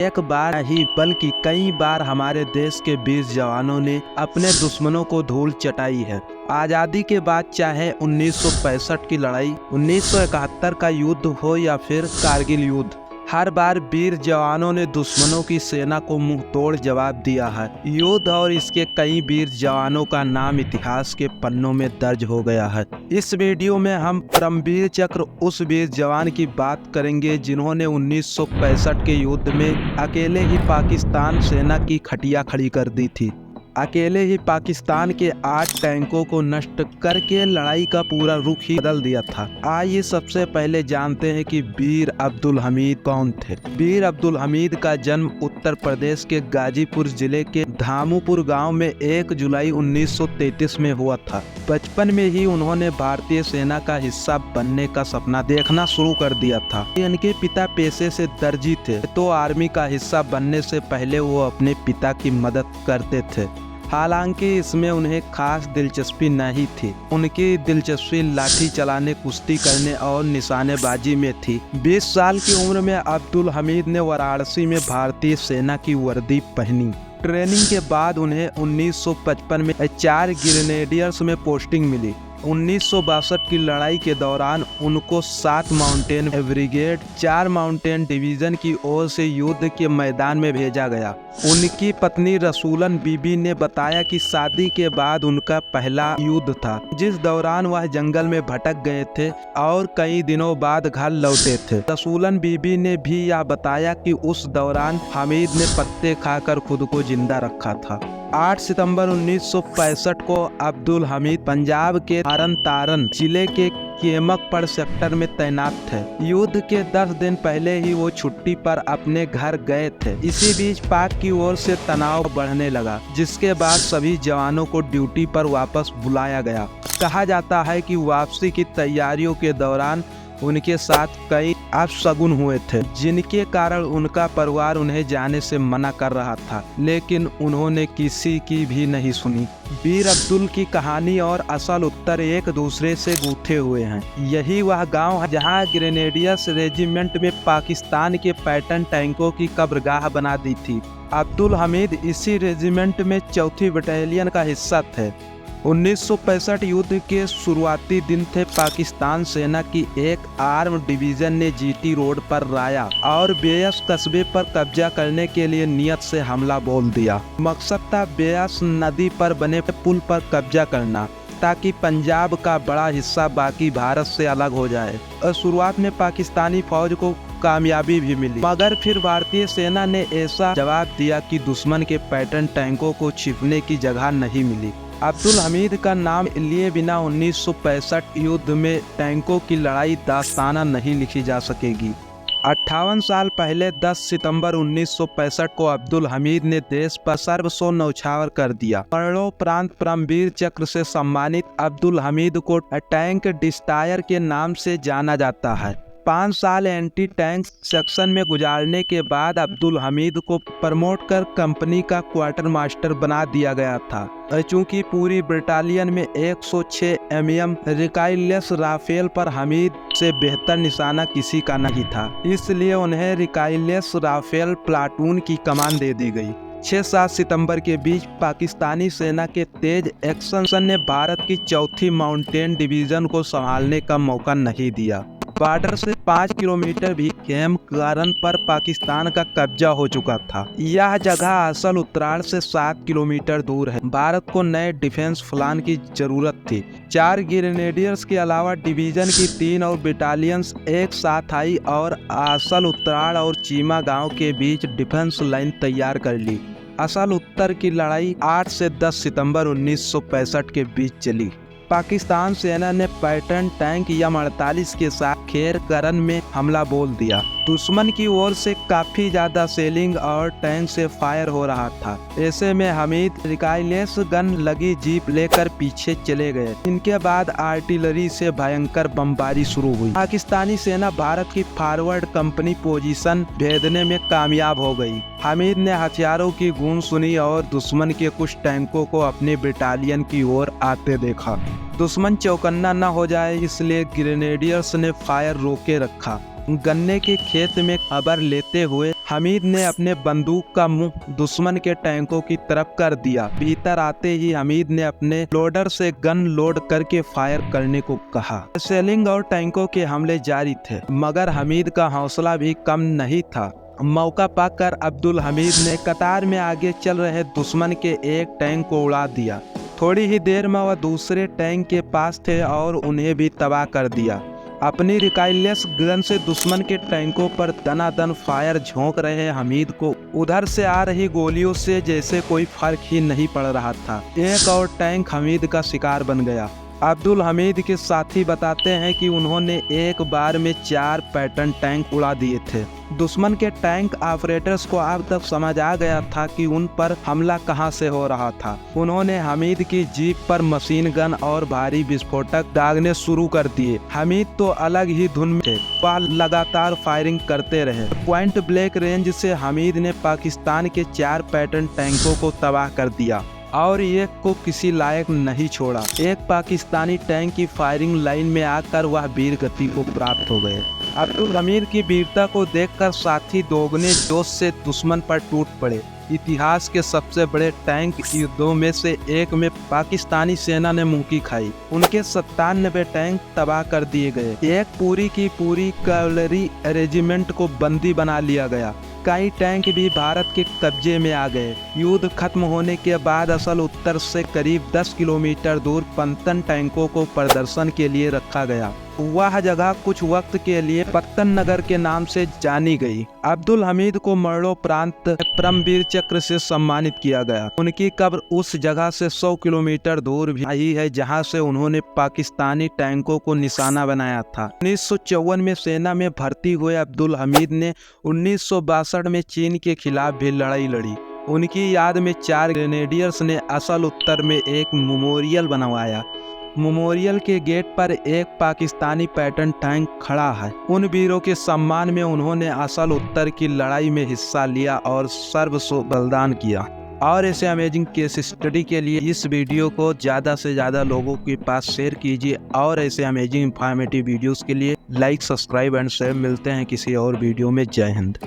एक बार ही बल्कि कई बार हमारे देश के वीर जवानों ने अपने दुश्मनों को धूल चटाई है। आज़ादी के बाद चाहे 1965 की लड़ाई, 1971 का युद्ध हो या फिर कारगिल युद्ध, हर बार वीर जवानों ने दुश्मनों की सेना को मुंह तोड़ जवाब दिया है। युद्ध और इसके कई वीर जवानों का नाम इतिहास के पन्नों में दर्ज हो गया है। इस वीडियो में हम परमवीर चक्र उस वीर जवान की बात करेंगे जिन्होंने 1965 के युद्ध में अकेले ही पाकिस्तान सेना की खटिया खड़ी कर दी थी। अकेले ही पाकिस्तान के 8 टैंकों को नष्ट करके लड़ाई का पूरा रुख ही बदल दिया था। आइए सबसे पहले जानते हैं कि वीर अब्दुल हमीद कौन थे। वीर अब्दुल हमीद का जन्म उत्तर प्रदेश के गाजीपुर जिले के धामूपुर गांव में 1 जुलाई 1933 में हुआ था। बचपन में ही उन्होंने भारतीय सेना का हिस्सा बनने का सपना देखना शुरू कर दिया था। इनके पिता पेशे से दर्जी थे, तो आर्मी का हिस्सा बनने से पहले वो अपने पिता की मदद करते थे। हालांकि इसमें उन्हें खास दिलचस्पी नहीं थी। उनकी दिलचस्पी लाठी चलाने, कुश्ती करने और निशानेबाजी में थी। 20 साल की उम्र में अब्दुल हमीद ने वाराणसी में भारतीय सेना की वर्दी पहनी। ट्रेनिंग के बाद उन्हें 1955 में 4 ग्रेनेडियर्स में पोस्टिंग मिली। 1962 की लड़ाई के दौरान उनको 7 माउंटेन ब्रिगेड, 4 माउंटेन डिवीजन की ओर से युद्ध के मैदान में भेजा गया। उनकी पत्नी रसूलन बीबी ने बताया कि शादी के बाद उनका पहला युद्ध था, जिस दौरान वह जंगल में भटक गए थे और कई दिनों बाद घर लौटे थे। रसूलन बीबी ने भी यह बताया कि उस दौरान हमीद ने पत्ते खाकर खुद को जिंदा रखा था। 8 सितंबर 1965 को अब्दुल हमीद पंजाब के तरन तारण जिले के केमकपड़ सेक्टर में तैनात थे। युद्ध के 10 दिन पहले ही वो छुट्टी पर अपने घर गए थे। इसी बीच पाक की ओर से तनाव बढ़ने लगा, जिसके बाद सभी जवानों को ड्यूटी पर वापस बुलाया गया। कहा जाता है कि वापसी की तैयारियों के दौरान उनके साथ कई अपशगुन हुए थे, जिनके कारण उनका परिवार उन्हें जाने से मना कर रहा था, लेकिन उन्होंने किसी की भी नहीं सुनी। वीर अब्दुल की कहानी और असल उत्तर एक दूसरे से गूंथे हुए हैं। यही वह गांव है जहां ग्रेनेडियर्स रेजिमेंट में पाकिस्तान के पैटर्न टैंकों की कब्रगाह बना दी थी। अब्दुल हमीद इसी रेजिमेंट में 4th बटालियन का हिस्सा थे। 1965 युद्ध के शुरुआती दिन थे। पाकिस्तान सेना की एक आर्म डिवीजन ने जीटी रोड पर राया और बेयस कस्बे पर कब्जा करने के लिए नियत से हमला बोल दिया। मकसद था बेयस नदी पर बने पुल पर कब्जा करना, ताकि पंजाब का बड़ा हिस्सा बाकी भारत से अलग हो जाए। और शुरुआत में पाकिस्तानी फौज को कामयाबी भी मिली, मगर फिर भारतीय सेना ने ऐसा जवाब दिया कि दुश्मन के पैटर्न टैंकों को छिपने की जगह नहीं मिली। अब्दुल हमीद का नाम लिए बिना 1965 युद्ध में टैंकों की लड़ाई दास्ताना नहीं लिखी जा सकेगी। 58 साल पहले 10 सितंबर 1965 को अब्दुल हमीद ने देश पर सर्वस्व न्यौछावर कर दिया। मरणोपरांत परमवीर चक्र से सम्मानित अब्दुल हमीद को टैंक डिस्ट्रॉयर के नाम से जाना जाता है। 5 साल एंटी टैंक सेक्शन में गुजारने के बाद अब्दुल हमीद को प्रमोट कर कंपनी का क्वार्टर मास्टर बना दिया गया था। चूंकि पूरी बटालियन में 106 mm रिकाइलेस राफेल पर हमीद से बेहतर निशाना किसी का नहीं था, इसलिए उन्हें रिकाइलेस राफेल प्लाटून की कमान दे दी गई। 6-7 सितंबर के बीच पाकिस्तानी सेना के तेज एक्शन ने भारत की 4थी माउंटेन डिवीजन को संभालने का मौका नहीं दिया। बॉर्डर से 5 किलोमीटर भी केमकरण पर पाकिस्तान का कब्जा हो चुका था। यह जगह असल उत्तरायण से 7 किलोमीटर दूर है। भारत को नए डिफेंस प्लान की जरूरत थी। 4 ग्रेनेडियर्स के अलावा डिवीजन की 3 और बटालियंस एक साथ आई और असल उत्तरायण और चीमा गांव के बीच डिफेंस लाइन तैयार कर ली। असल उत्तर की लड़ाई 8 से 10 सितंबर 1965 के बीच चली। पाकिस्तान सेना ने पैटर्न टैंक M48 के साथ खेरकरन में हमला बोल दिया। दुश्मन की ओर से काफी ज्यादा सेलिंग और टैंक से फायर हो रहा था। ऐसे में हमीद रिकाइलेस गन लगी जीप लेकर पीछे चले गए। इनके बाद आर्टिलरी से भयंकर बमबारी शुरू हुई। पाकिस्तानी सेना भारत की फॉरवर्ड कंपनी पोजीशन भेदने में कामयाब हो गई। हमीद ने हथियारों की गूंज सुनी और दुश्मन के कुछ टैंकों को अपने बटालियन की ओर आते देखा। दुश्मन चौकन्ना न हो जाए, इसलिए ग्रेनेडियर्स ने फायर रोके रखा। गन्ने के खेत में खबर लेते हुए हमीद ने अपने बंदूक का मुंह दुश्मन के टैंकों की तरफ कर दिया। भीतर आते ही हमीद ने अपने लोडर से गन लोड करके फायर करने को कहा। सेलिंग और टैंकों के हमले जारी थे, मगर हमीद का हौसला भी कम नहीं था। मौका पाकर अब्दुल हमीद ने कतार में आगे चल रहे दुश्मन के एक टैंक को उड़ा दिया। थोड़ी ही देर में वह दूसरे टैंक के पास थे और उन्हें भी तबाह कर दिया। अपनी रिकाइलेस गन से दुश्मन के टैंकों पर दनादन फायर झोंक रहे हमीद को उधर से आ रही गोलियों से जैसे कोई फर्क ही नहीं पड़ रहा था। एक और टैंक हमीद का शिकार बन गया। अब्दुल हमीद के साथी बताते हैं कि उन्होंने एक बार में 4 पैटर्न टैंक उड़ा दिए थे। दुश्मन के टैंक ऑपरेटर्स को अब तक समझ आ गया था कि उन पर हमला कहां से हो रहा था। उन्होंने हमीद की जीप पर मशीन गन और भारी विस्फोटक दागने शुरू कर दिए। हमीद तो अलग ही धुन में थे, वह लगातार फायरिंग करते रहे। पॉइंट ब्लैंक रेंज से हमीद ने पाकिस्तान के 4 पैटर्न टैंकों को तबाह कर दिया और एक को किसी लायक नहीं छोड़ा। एक पाकिस्तानी टैंक की फायरिंग लाइन में आकर वह वीर गति को प्राप्त हो गए। अब्दुल हमीद की वीरता को देखकर साथी दोगुने जोश से दुश्मन पर टूट पड़े। इतिहास के सबसे बड़े टैंक युद्धों में से एक में पाकिस्तानी सेना ने मुंह खाई। उनके 97 टैंक तबाह कर दिए गए। एक पूरी की पूरी कैवलरी रेजिमेंट को बंदी बना लिया गया। कई टैंक भी भारत के कब्जे में आ गए। युद्ध खत्म होने के बाद असल उत्तर से करीब 10 किलोमीटर दूर 55 टैंकों को प्रदर्शन के लिए रखा गया। वह जगह कुछ वक्त के लिए पत्तन नगर के नाम से जानी गई। अब्दुल हमीद को मरणोपरांत परमवीर चक्र से सम्मानित किया गया। उनकी कब्र उस जगह से 100 किलोमीटर दूर भी आई है जहां से उन्होंने पाकिस्तानी टैंकों को निशाना बनाया था। 1954 में सेना में भर्ती हुए अब्दुल हमीद ने 1962 में चीन के खिलाफ भी लड़ाई लड़ी। उनकी याद में 4 ग्रेनेडियर्स ने असल उत्तर में एक मेमोरियल बनवाया। मेमोरियल के गेट पर एक पाकिस्तानी पैटर्न टैंक खड़ा है। उन वीरों के सम्मान में उन्होंने असल उत्तर की लड़ाई में हिस्सा लिया और सर्वस्व बलिदान किया। और ऐसे अमेजिंग केस स्टडी के लिए इस वीडियो को ज़्यादा से ज़्यादा लोगों के पास शेयर कीजिए और ऐसे अमेजिंग इंफॉर्मेटिव वीडियोस के लिए लाइक, सब्सक्राइब एंड शेयर। मिलते हैं किसी और वीडियो में। जय हिंद।